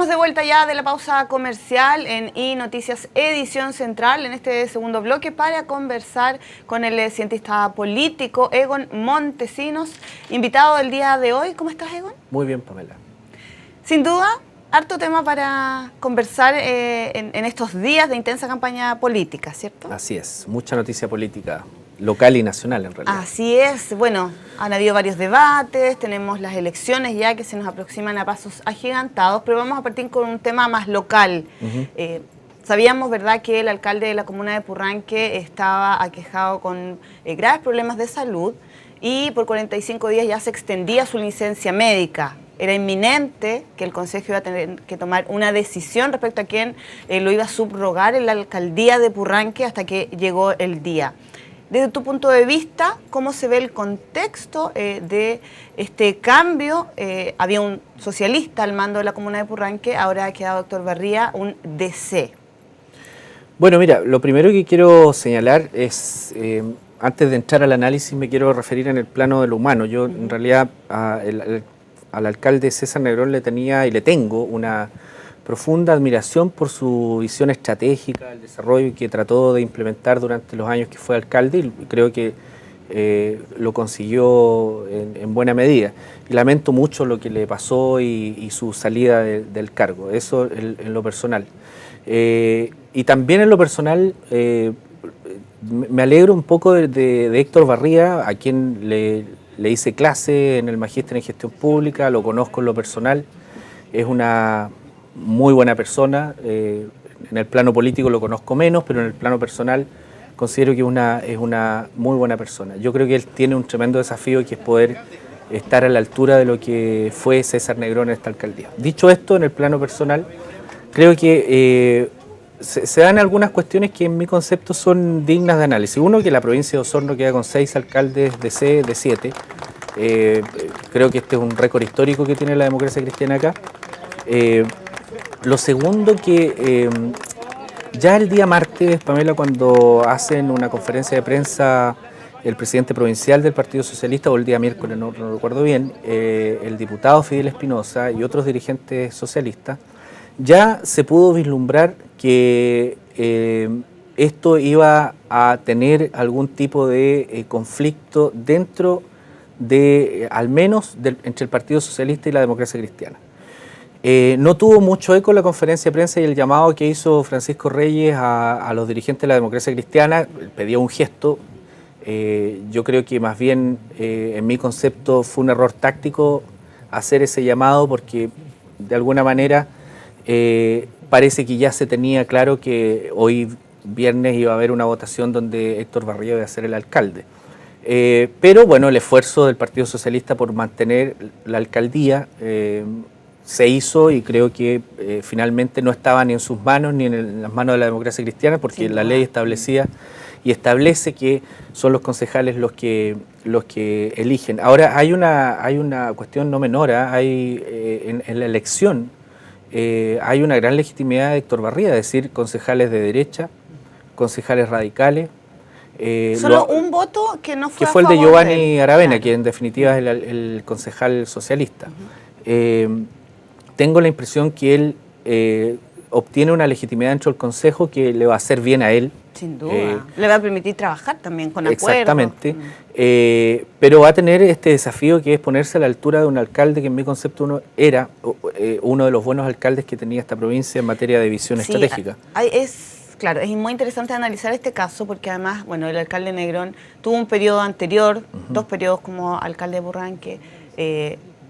Estamos de vuelta ya de la pausa comercial en iNoticias Edición Central, en este segundo bloque, para conversar con el cientista político Egon Montesinos, invitado del día de hoy. ¿Cómo estás, Egon? Muy bien, Pamela. Sin duda, harto tema para conversar en estos días de intensa campaña política, ¿cierto? Así es, mucha noticia política local y nacional en realidad. Así es, bueno, han habido varios debates, tenemos las elecciones ya que se nos aproximan a pasos agigantados, pero vamos a partir con un tema más local. Sabíamos, ¿verdad?, que el alcalde de la comuna de Purranque estaba aquejado con graves problemas de salud y por 45 días ya se extendía su licencia médica. Era inminente que el Consejo iba a tener que tomar una decisión respecto a quién lo iba a subrogar en la alcaldía de Purranque hasta que llegó el día. Desde tu punto de vista, ¿cómo se ve el contexto de este cambio? Había un socialista al mando de la comuna de Purranque, ahora ha quedado Héctor Barría, un DC. Bueno, mira, lo primero que quiero señalar es, antes de entrar al análisis, me quiero referir en el plano de lo humano. Yo, en realidad, al alcalde César Negrón le tenía y le tengo una profunda admiración por su visión estratégica, el desarrollo que trató de implementar durante los años que fue alcalde, y creo que lo consiguió en buena medida. Y lamento mucho lo que le pasó y su salida del cargo, eso en lo personal. Y también en lo personal, me alegro un poco de Héctor Barría, a quien le hice clase en el Magíster en Gestión Pública, lo conozco en lo personal, es una muy buena persona. En el plano político lo conozco menos, pero en el plano personal considero que es una muy buena persona. Yo creo que él tiene un tremendo desafío, que es poder estar a la altura de lo que fue César Negrón en esta alcaldía. Dicho esto, en el plano personal, creo que se dan algunas cuestiones que en mi concepto son dignas de análisis. Uno, que la provincia de Osorno queda con 6 alcaldes de 7. Creo que este es un récord histórico que tiene la democracia cristiana acá. Lo segundo, que ya el día martes, Pamela, cuando hacen una conferencia de prensa el presidente provincial del Partido Socialista, o el día miércoles, no recuerdo bien, el diputado Fidel Espinosa y otros dirigentes socialistas, ya se pudo vislumbrar que esto iba a tener algún tipo de conflicto dentro de, al menos, entre el Partido Socialista y la democracia cristiana. No tuvo mucho eco la conferencia de prensa y el llamado que hizo Francisco Reyes a los dirigentes de la democracia cristiana. Pedía un gesto. Yo creo que más bien, en mi concepto, fue un error táctico hacer ese llamado, porque de alguna manera parece que ya se tenía claro que hoy viernes iba a haber una votación donde Héctor Barría iba a ser el alcalde. Pero bueno, el esfuerzo del Partido Socialista por mantener la alcaldía se hizo, y creo que finalmente no estaba ni en sus manos ni en las manos de la democracia cristiana, porque la ley establecía y establece que son los concejales los que eligen. Ahora, hay una cuestión no menor, en la elección hay una gran legitimidad de Héctor Barría, es decir, concejales de derecha, concejales radicales. Solo un voto que no fue que fue el de Giovanni Aravena, que en definitiva es el concejal socialista. Tengo la impresión que él obtiene una legitimidad dentro del Consejo que le va a hacer bien a él. Sin duda. Le va a permitir trabajar también con acuerdos. Exactamente. Pero va a tener este desafío, que es ponerse a la altura de un alcalde que en mi concepto era uno de los buenos alcaldes que tenía esta provincia en materia de visión estratégica. Claro, es muy interesante analizar este caso, porque además, bueno, el alcalde Negrón tuvo un periodo anterior, 2 periodos como alcalde de Purranque,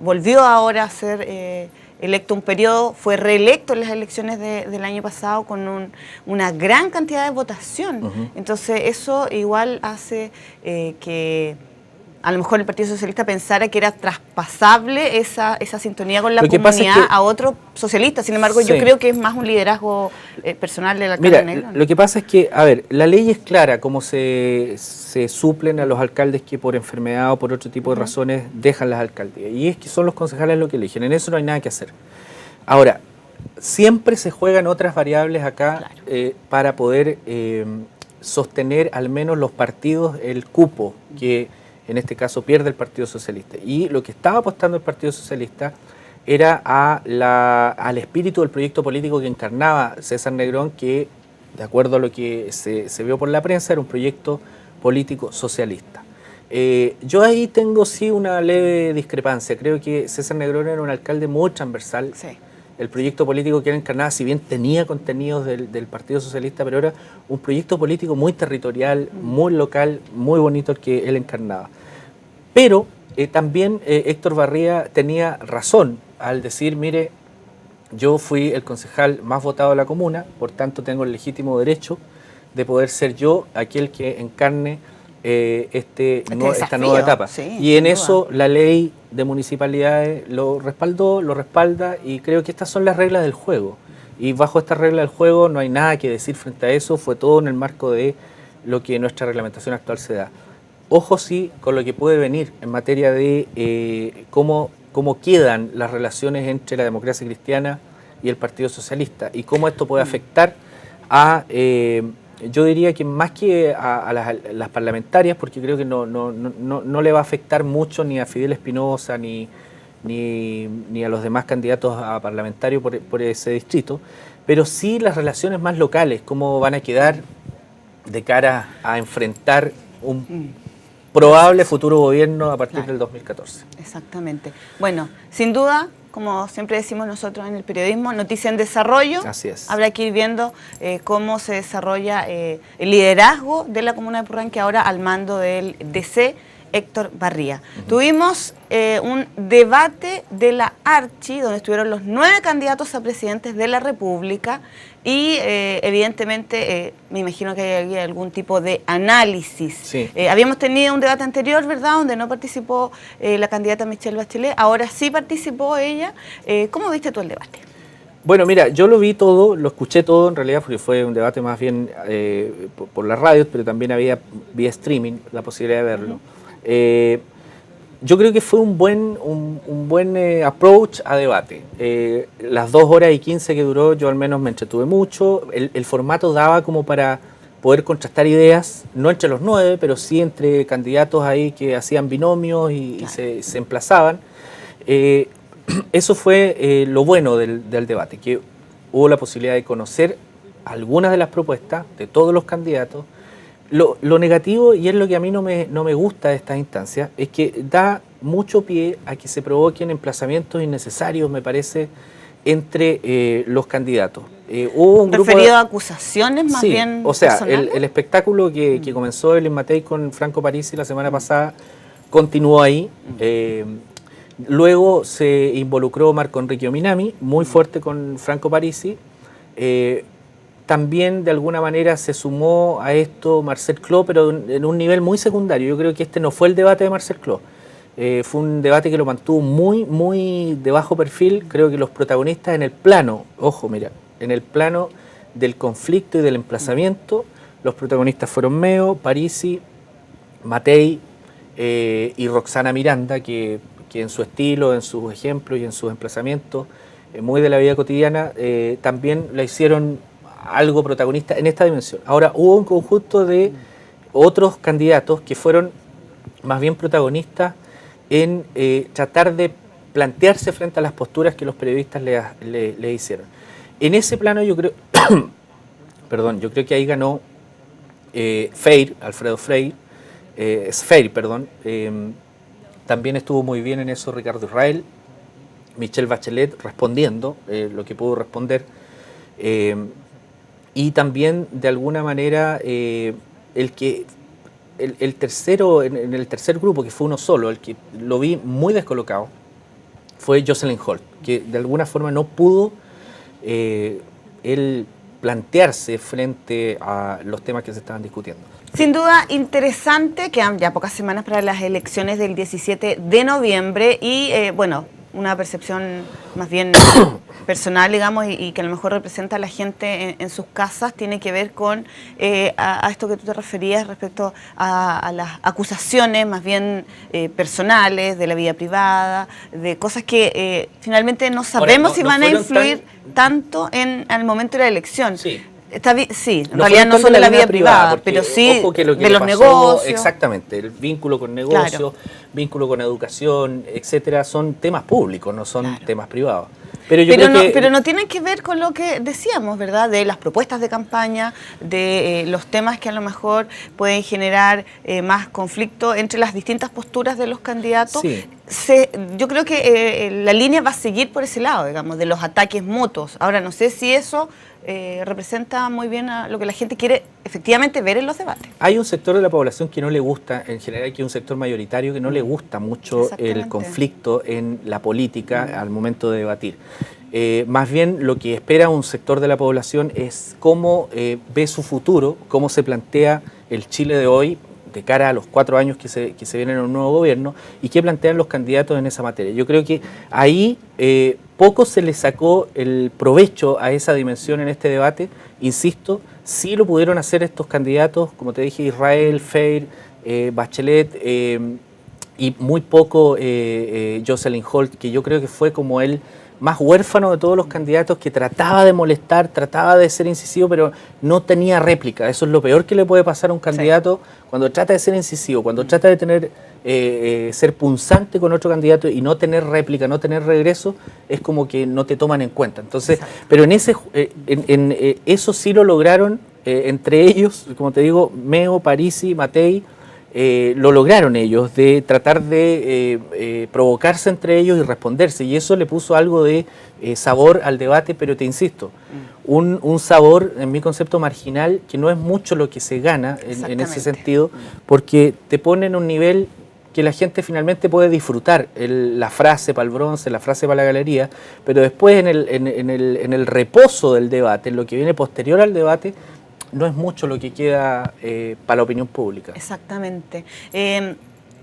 volvió ahora a ser electo un periodo, fue reelecto en las elecciones del año pasado con una gran cantidad de votación. Entonces eso igual hace que a lo mejor el Partido Socialista pensara que era traspasable esa sintonía con la comunidad a otro socialista. Sin embargo, yo creo que es más un liderazgo personal del alcalde Negrón. Lo que pasa es que, a ver, la ley es clara, cómo se suplen a los alcaldes que por enfermedad o por otro tipo de razones dejan las alcaldías. Y es que son los concejales los que eligen. En eso no hay nada que hacer. Ahora, siempre se juegan otras variables acá para poder sostener al menos los partidos, el cupo que en este caso pierde el Partido Socialista. Y lo que estaba apostando el Partido Socialista era al espíritu del proyecto político que encarnaba César Negrón, que, de acuerdo a lo que se vio por la prensa, era un proyecto político socialista. Yo ahí tengo sí una leve discrepancia. Creo que César Negrón era un alcalde muy transversal. Sí. El proyecto político que él encarnaba, si bien tenía contenidos del Partido Socialista, pero era un proyecto político muy territorial, muy local, muy bonito el que él encarnaba. Pero también Héctor Barría tenía razón al decir, mire, yo fui el concejal más votado de la comuna, por tanto tengo el legítimo derecho de poder ser yo aquel que encarne esta nueva etapa. Sí, y en eso la ley de municipalidades lo respaldó, lo respalda, y creo que estas son las reglas del juego. Y bajo estas reglas del juego no hay nada que decir frente a eso, fue todo en el marco de lo que nuestra reglamentación actual se da. Ojo sí con lo que puede venir en materia de cómo quedan las relaciones entre la democracia cristiana y el Partido Socialista y cómo esto puede afectar a, yo diría que más que a las parlamentarias, porque creo que no le va a afectar mucho ni a Fidel Espinosa ni a los demás candidatos a parlamentarios por ese distrito, pero sí las relaciones más locales, cómo van a quedar de cara a enfrentar un probable futuro gobierno a partir del 2014. Exactamente. Bueno, sin duda, como siempre decimos nosotros en el periodismo, noticia en desarrollo. Así es. Habrá que ir viendo cómo se desarrolla el liderazgo de la comuna de Purranque ahora al mando del DC, Héctor Barría. Tuvimos un debate de la Archi, donde estuvieron los 9 candidatos a presidentes de la República y evidentemente me imagino que hay algún tipo de análisis. Sí. Habíamos tenido un debate anterior, ¿verdad?, donde no participó la candidata Michelle Bachelet, ahora sí participó ella. ¿Cómo viste tú el debate? Bueno, mira, yo lo vi todo, lo escuché todo en realidad, porque fue un debate más bien por las radios, pero también había vía streaming la posibilidad de verlo. Yo creo que fue un buen approach a debate. Las 2 horas y 15 que duró, yo al menos me entretuve mucho. El formato daba como para poder contrastar ideas, no entre los 9, pero sí entre candidatos ahí que hacían binomios y claro, se emplazaban. Eso fue lo bueno del debate, que hubo la posibilidad de conocer algunas de las propuestas de todos los candidatos. Lo negativo, y es lo que a mí no me gusta de estas instancias, es que da mucho pie a que se provoquen emplazamientos innecesarios, me parece, entre los candidatos. Hubo un grupo referido a acusaciones más sí, bien o sea, personales. el espectáculo que comenzó Evelyn Matei con Franco Parisi la semana pasada continuó ahí. Luego se involucró Marco Enrique Ominami, muy fuerte con Franco Parisi. También de alguna manera se sumó a esto Marcel Clos, pero en un nivel muy secundario. Yo creo que este no fue el debate de Marcel Clos. Fue un debate que lo mantuvo muy de bajo perfil. Creo que los protagonistas en el plano, ojo, mira, en el plano del conflicto y del emplazamiento, los protagonistas fueron Meo, Parisi, Matei y Roxana Miranda, que en su estilo, en sus ejemplos y en sus emplazamientos, muy de la vida cotidiana, también la hicieron algo protagonista en esta dimensión. Ahora, hubo un conjunto de otros candidatos que fueron más bien protagonistas en tratar de plantearse frente a las posturas que los periodistas le hicieron. En ese plano yo creo, yo creo que ahí ganó Alfredo Freyr, también estuvo muy bien en eso Ricardo Israel, Michelle Bachelet respondiendo lo que pudo responder, y también de alguna manera el tercero, en el tercer grupo, que fue uno solo, el que lo vi muy descolocado, fue Jocelyn Holt, que de alguna forma no pudo él plantearse frente a los temas que se estaban discutiendo. Sin duda interesante, quedan ya pocas semanas para las elecciones del 17 de noviembre y bueno, una percepción más bien personal, digamos, y que a lo mejor representa a la gente en sus casas, tiene que ver con a esto que tú te referías respecto a las acusaciones más bien personales, de la vida privada, de cosas que finalmente no sabemos si van a influir tanto en el momento de la elección. Sí. Sí, en realidad no solo de la vida privada, pero sí ojo que lo que de los pasó, negocios. Exactamente, el vínculo con negocios, vínculo con educación, etcétera, son temas públicos, no son temas privados. Pero no tienen que ver con lo que decíamos, ¿verdad? De las propuestas de campaña, de los temas que a lo mejor pueden generar más conflicto entre las distintas posturas de los candidatos. Sí. Yo creo que la línea va a seguir por ese lado, digamos, de los ataques mutuos. Ahora, no sé si eso representa muy bien a lo que la gente quiere efectivamente ver en los debates. Hay un sector de la población que no le gusta, en general que hay un sector mayoritario que no le gusta mucho el conflicto en la política al momento de debatir. Más bien lo que espera un sector de la población es cómo ve su futuro, cómo se plantea el Chile de hoy de cara a los 4 años que se vienen en un nuevo gobierno y qué plantean los candidatos en esa materia. Yo creo que ahí poco se le sacó el provecho a esa dimensión en este debate. Insisto, sí lo pudieron hacer estos candidatos, como te dije, Israel, Feir, Bachelet y muy poco Jocelyn Holt, que yo creo que fue como el más huérfano de todos los candidatos, que trataba de molestar, trataba de ser incisivo, pero no tenía réplica. Eso es lo peor que le puede pasar a un candidato cuando trata de ser incisivo, cuando trata de tener ser punzante con otro candidato y no tener réplica, no tener regreso, es como que no te toman en cuenta. Entonces, pero eso sí lo lograron entre ellos, como te digo, Meo, Parisi, Matei. Lo lograron ellos, de tratar de provocarse entre ellos y responderse, y eso le puso algo de sabor al debate, pero te insisto, un sabor, en mi concepto, marginal, que no es mucho lo que se gana en ese sentido, porque te pone en un nivel que la gente finalmente puede disfrutar, la frase para el bronce, la frase para la galería, pero después en el reposo del debate, en lo que viene posterior al debate, no es mucho lo que queda para la opinión pública. Exactamente.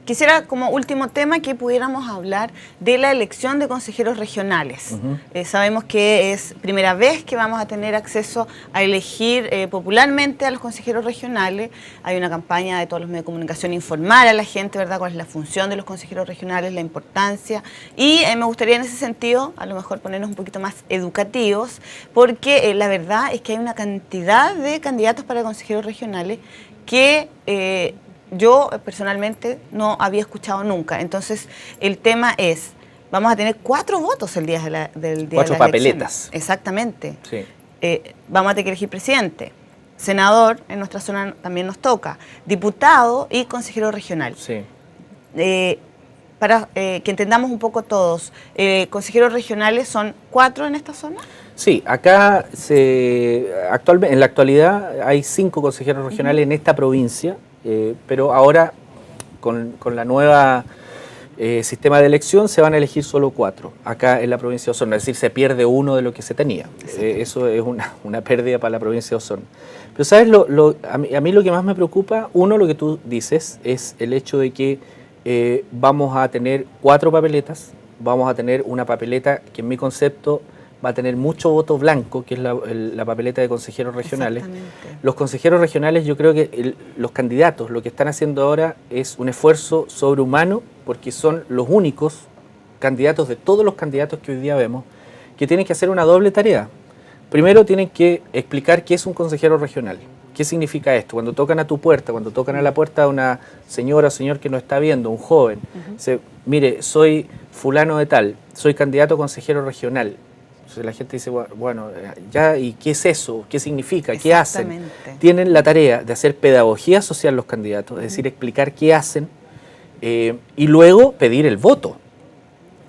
Quisiera, como último tema, que pudiéramos hablar de la elección de consejeros regionales. Sabemos que es primera vez que vamos a tener acceso a elegir popularmente a los consejeros regionales. Hay una campaña de todos los medios de comunicación, informar a la gente, ¿verdad?, cuál es la función de los consejeros regionales, la importancia. Y me gustaría en ese sentido, a lo mejor ponernos un poquito más educativos, porque la verdad es que hay una cantidad de candidatos para consejeros regionales que yo personalmente no había escuchado nunca. Entonces, el tema es, vamos a tener 4 votos el día del día de la 4 papeletas. Exactamente. Sí. Vamos a tener que elegir presidente, senador, en nuestra zona también nos toca, diputado y consejero regional. Sí. Para que entendamos un poco todos, consejeros regionales son 4 en esta zona. Sí, acá en la actualidad hay 5 consejeros regionales en esta provincia. Pero ahora, con la nueva sistema de elección, se van a elegir solo 4, acá en la provincia de Osorno, es decir, se pierde uno de lo que se tenía. Eso es una pérdida para la provincia de Osorno. Pero ¿sabes? A mí lo que más me preocupa, uno, lo que tú dices, es el hecho de que vamos a tener 4 papeletas, vamos a tener una papeleta que en mi concepto va a tener mucho voto blanco, que es la papeleta de consejeros regionales. Los consejeros regionales, yo creo que los candidatos lo que están haciendo ahora es un esfuerzo sobrehumano, porque son los únicos candidatos de todos los candidatos que hoy día vemos, que tienen que hacer una doble tarea. Primero tienen que explicar qué es un consejero regional, qué significa esto. Cuando tocan a tu puerta, cuando tocan a la puerta de una señora o señor que no está viendo, un joven, dice, mire, soy fulano de tal, soy candidato a consejero regional. Entonces la gente dice, bueno, ya, ¿y qué es eso? ¿Qué significa? ¿Qué hacen? Tienen la tarea de hacer pedagogía social los candidatos, es decir, explicar qué hacen y luego pedir el voto.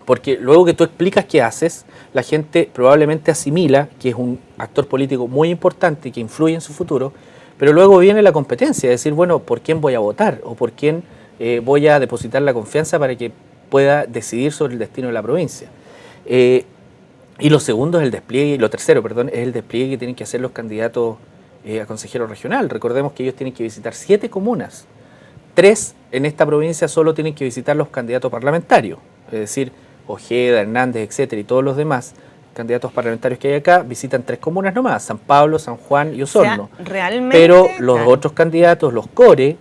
Porque luego que tú explicas qué haces, la gente probablemente asimila que es un actor político muy importante que influye en su futuro, pero luego viene la competencia, es decir, bueno, ¿por quién voy a votar? ¿O por quién voy a depositar la confianza para que pueda decidir sobre el destino de la provincia? Y lo segundo es el despliegue, lo tercero, perdón, es el despliegue que tienen que hacer los candidatos a consejero regional. Recordemos que ellos tienen que visitar 7 comunas. 3 en esta provincia solo tienen que visitar los candidatos parlamentarios, es decir, Ojeda, Hernández, etcétera, y todos los demás candidatos parlamentarios que hay acá visitan 3 comunas nomás, San Pablo, San Juan y Osorno. O sea, realmente, pero los otros candidatos, los core,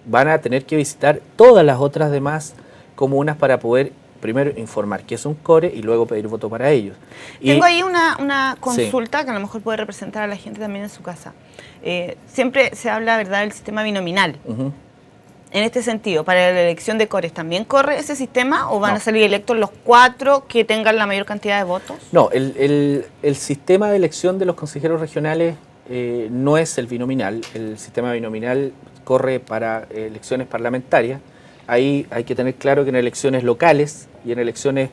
van a tener que visitar todas las otras demás comunas para poder primero informar qué es un core y luego pedir voto para ellos. Tengo ahí una consulta que a lo mejor puede representar a la gente también en su casa. Siempre se habla, ¿verdad?, del sistema binominal. En este sentido, para la elección de cores, ¿también corre ese sistema o van a salir electos los 4 que tengan la mayor cantidad de votos? No, el sistema de elección de los consejeros regionales no es el binominal. El sistema binominal corre para elecciones parlamentarias. Ahí hay que tener claro que en elecciones locales y en elecciones,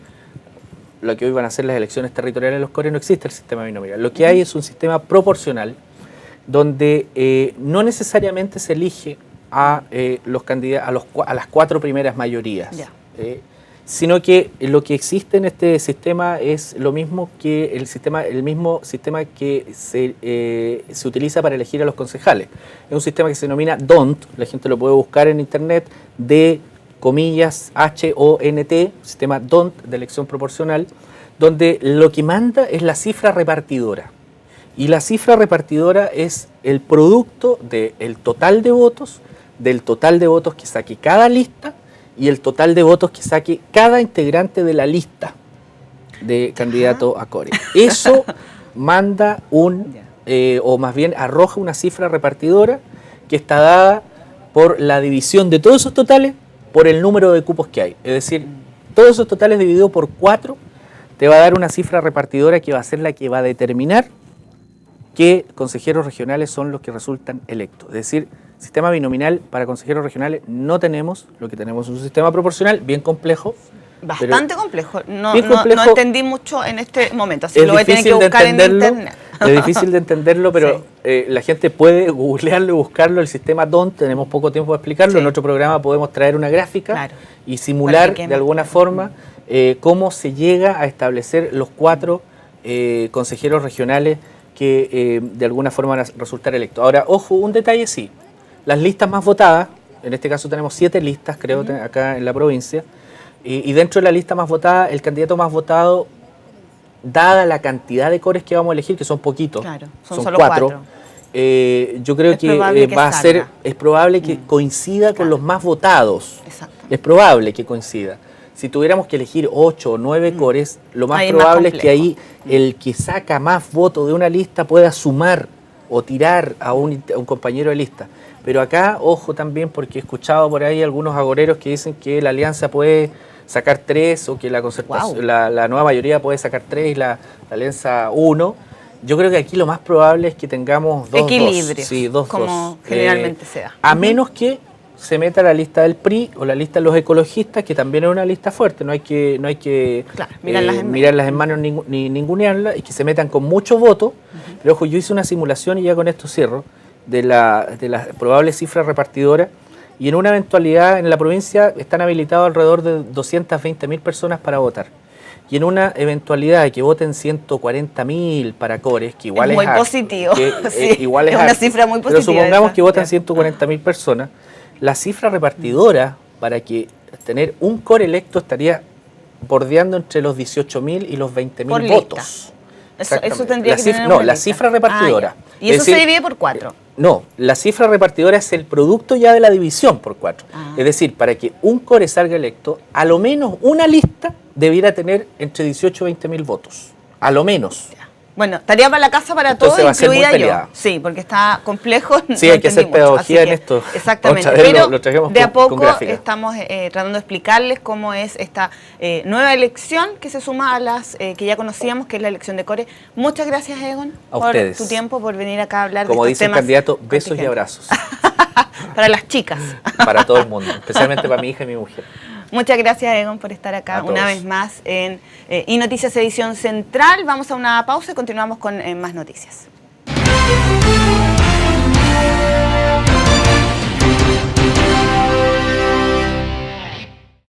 lo que hoy van a ser las elecciones territoriales de los cores, no existe el sistema binominal. Lo que hay es un sistema proporcional donde no necesariamente se elige a los candidatos, a las 4 primeras mayorías, sino que lo que existe en este sistema es lo mismo que el mismo sistema que se utiliza para elegir a los concejales. Es un sistema que se denomina DONT, la gente lo puede buscar en internet, D-HONT, sistema DONT de elección proporcional, donde lo que manda es la cifra repartidora. Y la cifra repartidora es el producto del total de votos, que saque cada lista y el total de votos que saque cada integrante de la lista de candidato a core. Eso manda o más bien arroja una cifra repartidora que está dada por la división de todos esos totales por el número de cupos que hay. Es decir, todos esos totales dividido por 4 te va a dar una cifra repartidora que va a ser la que va a determinar qué consejeros regionales son los que resultan electos. Es decir, sistema binominal para consejeros regionales no tenemos, lo que tenemos es un sistema proporcional bien complejo. Bastante complejo. No entendí mucho en este momento, así que lo voy a tener que buscar en internet. Es difícil de entenderlo, pero la gente puede googlearlo y buscarlo, el sistema DONT, tenemos poco tiempo para explicarlo, en otro programa podemos traer una gráfica y simular de alguna forma cómo se llega a establecer los 4 consejeros regionales que de alguna forma van a resultar electos. Ahora, ojo, un detalle sí. Las listas más votadas, en este caso tenemos 7 listas, creo, acá en la provincia, y dentro de la lista más votada, el candidato más votado, dada la cantidad de cores que vamos a elegir, que son poquitos, son solo 4, yo creo que va a ser, es probable que coincida con los más votados. Es probable que coincida. Si tuviéramos que elegir 8 o 9 cores, lo más probable es que ahí el que saca más votos de una lista pueda sumar o tirar a un compañero de lista. Pero acá, ojo también, porque he escuchado por ahí algunos agoreros que dicen que la alianza puede sacar 3 o que la concertación, la nueva mayoría puede sacar 3 y la alianza 1. Yo creo que aquí lo más probable es que tengamos 2 equilibrio, sí, 2 como generalmente se da. A menos que se meta la lista del PRI o la lista de los ecologistas, que también es una lista fuerte, no hay que mirarlas en mano ni ningunearlas, y que se metan con muchos votos. Pero ojo, yo hice una simulación, y ya con esto cierro, de la probable cifra repartidora, y en una eventualidad en la provincia están habilitados alrededor de 220.000 personas para votar. Y en una eventualidad de que voten 140.000 para cores, que igual es muy positivo, igual es una cifra muy positiva. Pero supongamos que votan 140.000 personas, la cifra repartidora para que tener un core electo estaría bordeando entre los 18.000 y los 20.000 votos. Eso tendría que tener no, la cifra repartidora. ¿Y eso se divide por 4? No, la cifra repartidora es el producto ya de la división por 4. Es decir, para que un core salga electo, a lo menos una lista debiera tener entre 18 y 20.000 votos. A lo menos. Bueno, tarea para la casa para todos, incluida yo. Sí, porque está complejo. Sí, hay que hacer pedagogía en esto. Exactamente. Pero de a poco estamos tratando de explicarles cómo es esta nueva elección que se suma a las que ya conocíamos, que es la elección de core. Muchas gracias, Egon, por tu tiempo, por venir acá a hablar de estos temas. Como dice el candidato, besos y abrazos. Para las chicas. Para todo el mundo, especialmente para mi hija y mi mujer. Muchas gracias, Egon, por estar acá una vez más en iNoticias Edición Central. Vamos a una pausa y continuamos con más noticias.